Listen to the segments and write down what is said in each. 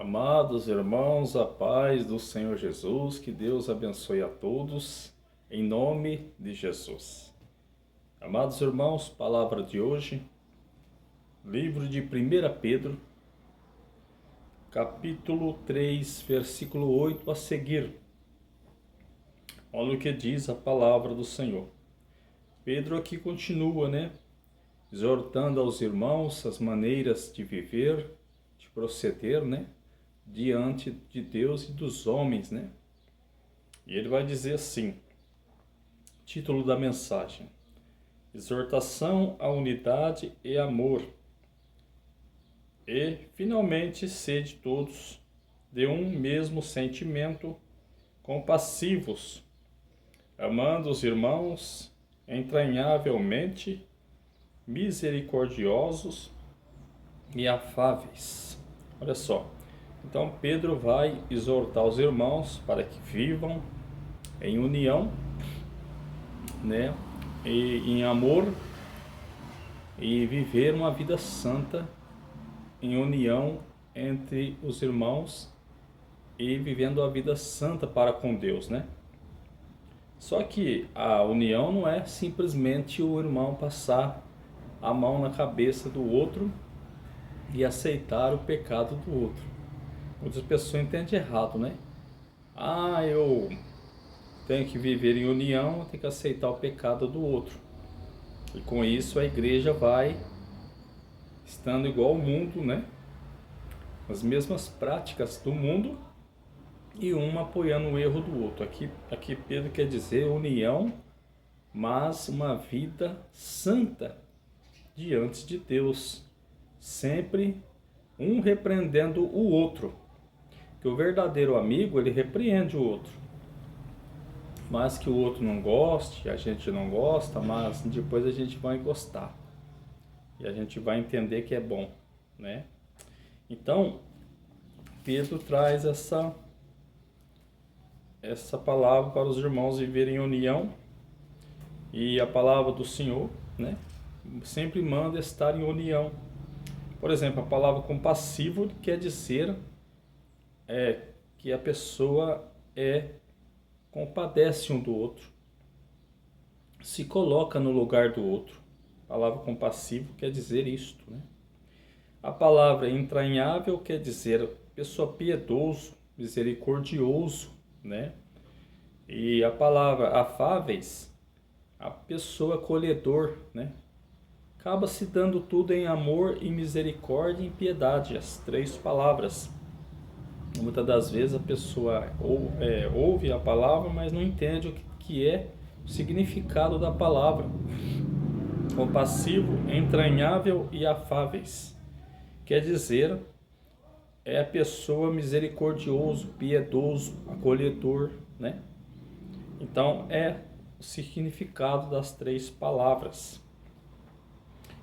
Amados irmãos, a paz do Senhor Jesus, que Deus abençoe a todos, em nome de Jesus. Amados irmãos, palavra de hoje, livro de 1 Pedro, capítulo 3, versículo 8 a seguir. Olha o que diz a palavra do Senhor. Pedro aqui continua, exortando aos irmãos as maneiras de viver, de proceder, diante de Deus e dos homens, E ele vai dizer assim, título da mensagem: exortação à unidade e amor. E, finalmente, sede todos de um mesmo sentimento, compassivos, amando os irmãos entranhavelmente, misericordiosos e afáveis. Olha só. Então Pedro vai exortar os irmãos para que vivam em união, e em amor, e viver uma vida santa em união entre os irmãos e vivendo a vida santa para com Deus, Só que a união não é simplesmente o irmão passar a mão na cabeça do outro e aceitar o pecado do outro. Muitas pessoas entendem errado, eu tenho que viver em união, eu tenho que aceitar o pecado do outro. E com isso a igreja vai estando igual ao mundo, As mesmas práticas do mundo e uma apoiando o erro do outro. Aqui Pedro quer dizer união, mas uma vida santa diante de Deus. Sempre um repreendendo o outro. Que o verdadeiro amigo, ele repreende o outro. Mas que o outro não goste, a gente não gosta, mas depois a gente vai gostar. E a gente vai entender que é bom, Então, Pedro traz essa palavra para os irmãos viverem em união. E a palavra do Senhor, sempre manda estar em união. Por exemplo, a palavra compassivo quer dizer que a pessoa compadece um do outro, se coloca no lugar do outro. A palavra compassivo quer dizer isto, A palavra entranhável quer dizer pessoa piedoso, misericordioso, E a palavra afáveis, a pessoa acolhedor, Acaba se dando tudo em amor e misericórdia e em piedade, as três palavras. Muitas das vezes a pessoa ouve a palavra, mas não entende o que é o significado da palavra. Compassivo, entranhável e afáveis. Quer dizer, é a pessoa misericordioso, piedoso, acolhedor, Então, é o significado das três palavras.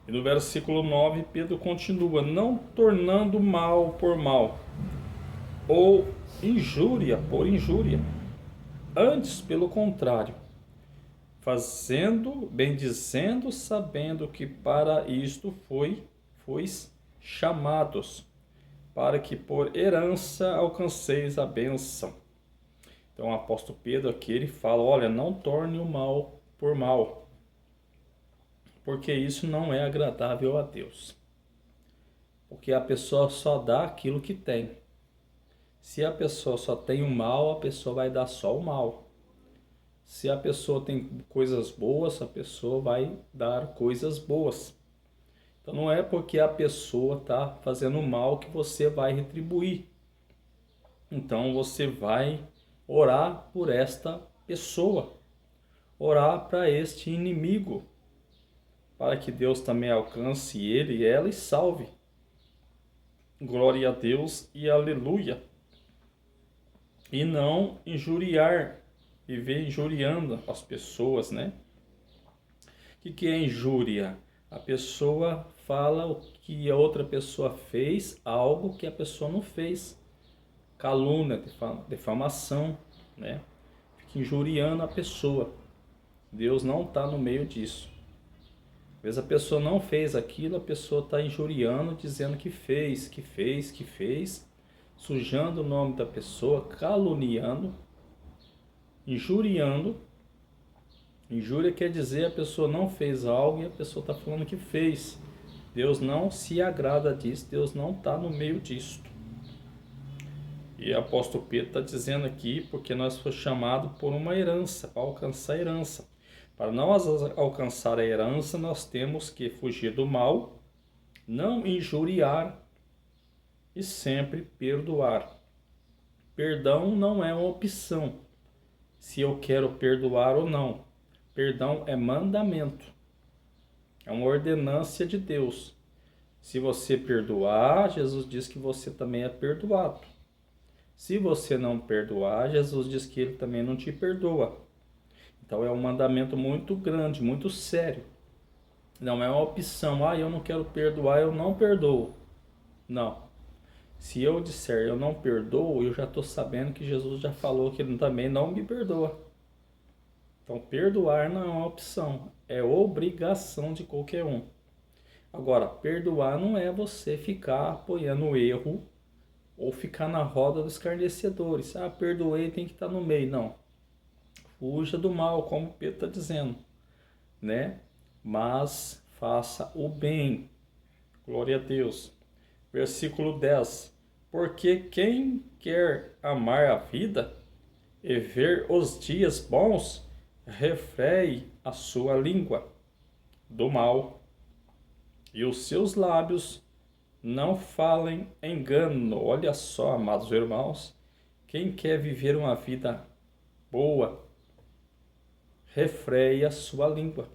E no versículo 9, Pedro continua: não tornando mal por mal, ou injúria por injúria. Antes, pelo contrário, bendizendo, sabendo que para isto fois chamados, para que por herança alcanceis a bênção. Então o apóstolo Pedro aqui, ele fala, olha, não torne o mal por mal, porque isso não é agradável a Deus. Porque a pessoa só dá aquilo que tem. Se a pessoa só tem o mal, a pessoa vai dar só o mal. Se a pessoa tem coisas boas, a pessoa vai dar coisas boas. Então não é porque a pessoa está fazendo mal que você vai retribuir. Então você vai orar por esta pessoa. Orar para este inimigo. Para que Deus também alcance ele e ela e salve. Glória a Deus e aleluia. E não injuriar, viver injuriando as pessoas, O que é injúria? A pessoa fala o que a outra pessoa fez, algo que a pessoa não fez. Calúnia, defamação, Fica injuriando a pessoa. Deus não está no meio disso. Às vezes a pessoa não fez aquilo, a pessoa está injuriando, dizendo que fez, sujando o nome da pessoa, caluniando, injuriando. Injúria quer dizer a pessoa não fez algo e a pessoa está falando que fez. Deus não se agrada disso, Deus não está no meio disto. E o apóstolo Pedro está dizendo aqui, porque nós fomos chamados por uma herança, para alcançar a herança. Para nós alcançar a herança, nós temos que fugir do mal, não injuriar e sempre perdoar. Perdão não é uma opção, se eu quero perdoar ou não. Perdão é mandamento, é uma ordenância de Deus. Se você perdoar, Jesus diz que você também é perdoado. Se você não perdoar, Jesus diz que ele também não te perdoa. Então é um mandamento muito grande, muito sério. Não é uma opção, eu não quero perdoar, eu não perdoo. Não. Se eu disser eu não perdoo, eu já estou sabendo que Jesus já falou que ele também não me perdoa. Então perdoar não é uma opção, é obrigação de qualquer um. Agora, perdoar não é você ficar apoiando o erro ou ficar na roda dos escarnecedores. Perdoei, tem que estar no meio. Não. Fuja do mal, como Pedro está dizendo, né? Mas faça o bem. Glória a Deus. Versículo 10. Porque quem quer amar a vida e ver os dias bons, refreie a sua língua do mal, e os seus lábios não falem engano. Olha só, amados irmãos, quem quer viver uma vida boa, refreie a sua língua,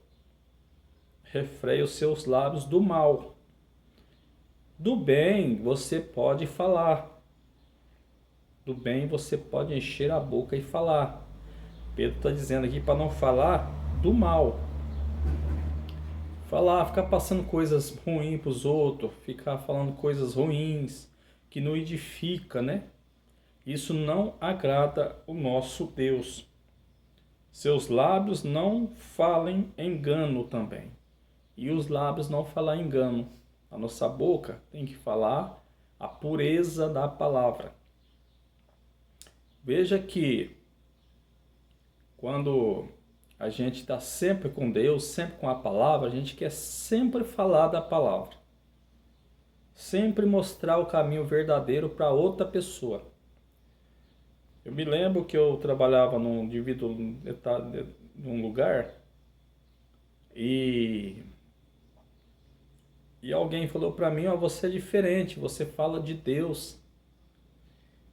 refreie os seus lábios do mal. Do bem você pode falar, do bem você pode encher a boca e falar. Pedro está dizendo aqui para não falar do mal. Ficar passando coisas ruins para os outros, ficar falando coisas ruins, que não edifica, né? Isso não agrada o nosso Deus. Seus lábios não falem engano também. E os lábios não falar engano. A nossa boca tem que falar a pureza da palavra. Veja que quando a gente está sempre com Deus, sempre com a palavra, a gente quer sempre falar da palavra. Sempre mostrar o caminho verdadeiro para outra pessoa. Eu me lembro que eu trabalhava num lugar e alguém falou para mim, você é diferente, você fala de Deus.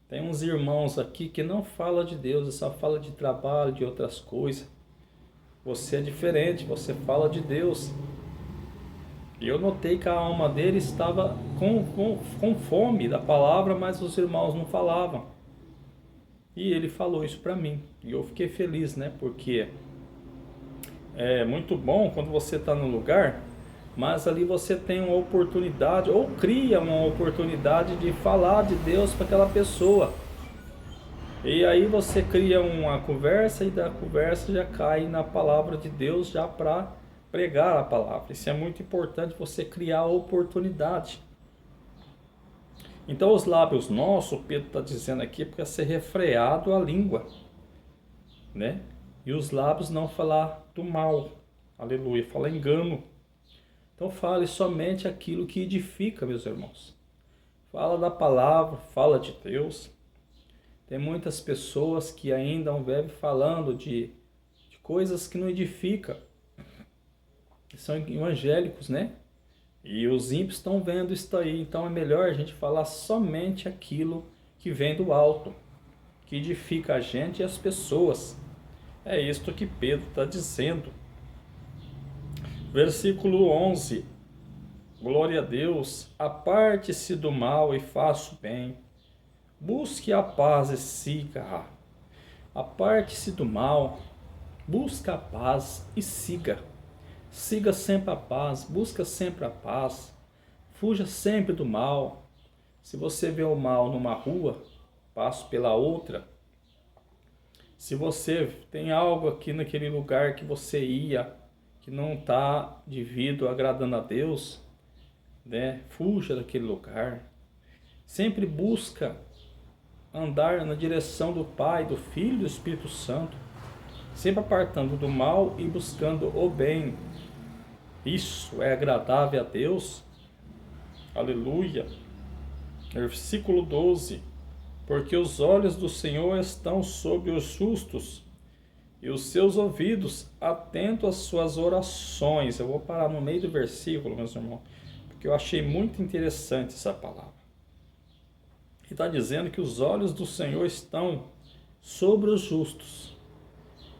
Tem uns irmãos aqui que não falam de Deus, só fala de trabalho, de outras coisas. Você é diferente, você fala de Deus. E eu notei que a alma dele estava com fome da palavra, mas os irmãos não falavam. E ele falou isso para mim. E eu fiquei feliz, né? Porque é muito bom quando você está no lugar, mas ali você tem uma oportunidade, ou cria uma oportunidade de falar de Deus para aquela pessoa. E aí você cria uma conversa e da conversa já cai na palavra de Deus já para pregar a palavra. Isso é muito importante, você criar a oportunidade. Então os lábios nossos, Pedro está dizendo aqui, para ser refreado a língua, né? E os lábios não falar do mal, aleluia, falar engano. Então fale somente aquilo que edifica, meus irmãos. Fala da palavra, fala de Deus. Tem muitas pessoas que ainda vivem falando de coisas que não edificam. São evangélicos, né? E os ímpios estão vendo isso aí. Então é melhor a gente falar somente aquilo que vem do alto, que edifica a gente e as pessoas. É isto que Pedro está dizendo. Versículo 11. Glória a Deus. Aparte-se do mal e faça o bem. Busque a paz e siga. Aparte-se do mal, busca a paz e siga. Siga sempre a paz, busca sempre a paz. Fuja sempre do mal. Se você vê o mal numa rua, passe pela outra. Se você tem algo aqui naquele lugar que você ia, que não está devido agradando a Deus, né? Fuja daquele lugar. Sempre busca andar na direção do Pai, do Filho e do Espírito Santo, sempre apartando do mal e buscando o bem. Isso é agradável a Deus. Aleluia. Versículo 12. Porque os olhos do Senhor estão sobre os justos, e os seus ouvidos atentos às suas orações. Eu vou parar no meio do versículo, meus irmãos, porque eu achei muito interessante essa palavra. Ele está dizendo que os olhos do Senhor estão sobre os justos,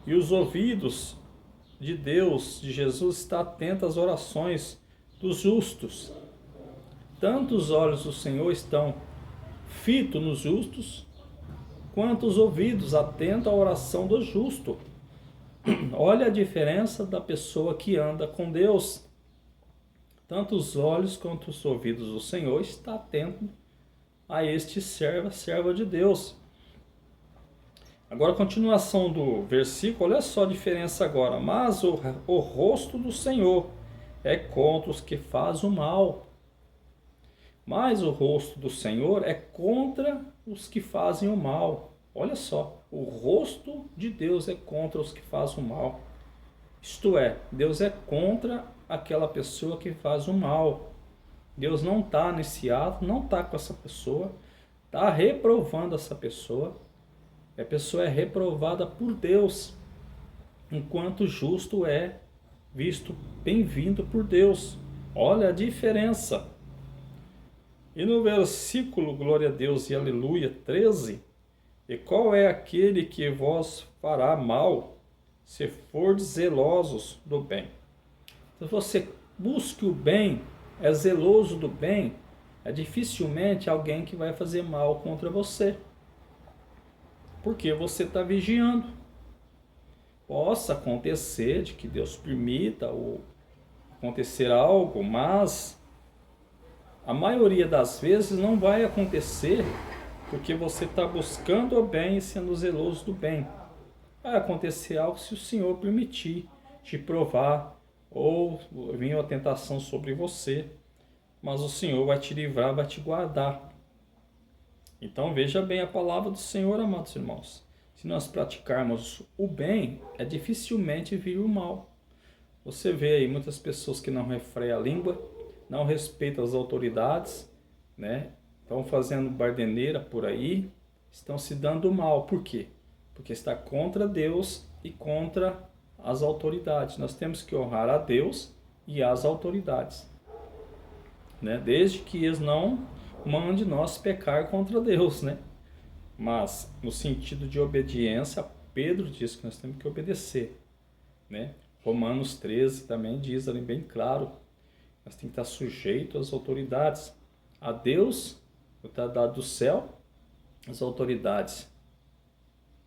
e os ouvidos de Deus, de Jesus, está atento às orações dos justos. Tanto os olhos do Senhor estão fitos nos justos, quanto os ouvidos atentos à oração do justo. Olha a diferença da pessoa que anda com Deus. Tanto os olhos quanto os ouvidos do Senhor está atento a este serva de Deus. Agora, a continuação do versículo, olha só a diferença agora. Mas o rosto do Senhor é contra os que fazem o mal. Mas o rosto do Senhor é contra os que fazem o mal. Olha só, o rosto de Deus é contra os que fazem o mal. Isto é, Deus é contra aquela pessoa que faz o mal. Deus não está nesse ato, não está com essa pessoa, está reprovando essa pessoa. A pessoa é reprovada por Deus, enquanto o justo é visto bem-vindo por Deus. Olha a diferença. E no versículo, glória a Deus e aleluia, 13, e qual é aquele que vos fará mal, se fordes zelosos do bem? Se você busca o bem, é zeloso do bem, é dificilmente alguém que vai fazer mal contra você. Porque você está vigiando. Possa acontecer de que Deus permita ou acontecer algo, mas a maioria das vezes não vai acontecer porque você está buscando o bem e sendo zeloso do bem. Vai acontecer algo se o Senhor permitir te provar ou vir uma tentação sobre você, mas o Senhor vai te livrar, vai te guardar. Então veja bem a palavra do Senhor, amados irmãos. Se nós praticarmos o bem, é dificilmente vir o mal. Você vê aí muitas pessoas que não refreiam a língua, não respeitam as autoridades, né? Estão fazendo bardeneira por aí, estão se dando mal. Por quê? Porque está contra Deus e contra as autoridades. Nós temos que honrar a Deus e as autoridades, né? Desde que eles não mandem nós pecar contra Deus, né? Mas no sentido de obediência, Pedro diz que nós temos que obedecer, né? Romanos 13 também diz ali bem claro, nós temos que estar sujeitos às autoridades, a Deus, o dado do céu, as autoridades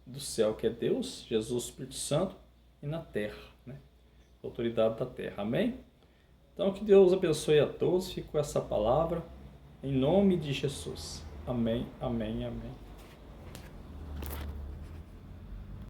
do céu, que é Deus, Jesus, Espírito Santo, e na terra, né? Autoridade da terra, amém? Então que Deus abençoe a todos, fique com essa palavra, em nome de Jesus, amém, amém, amém.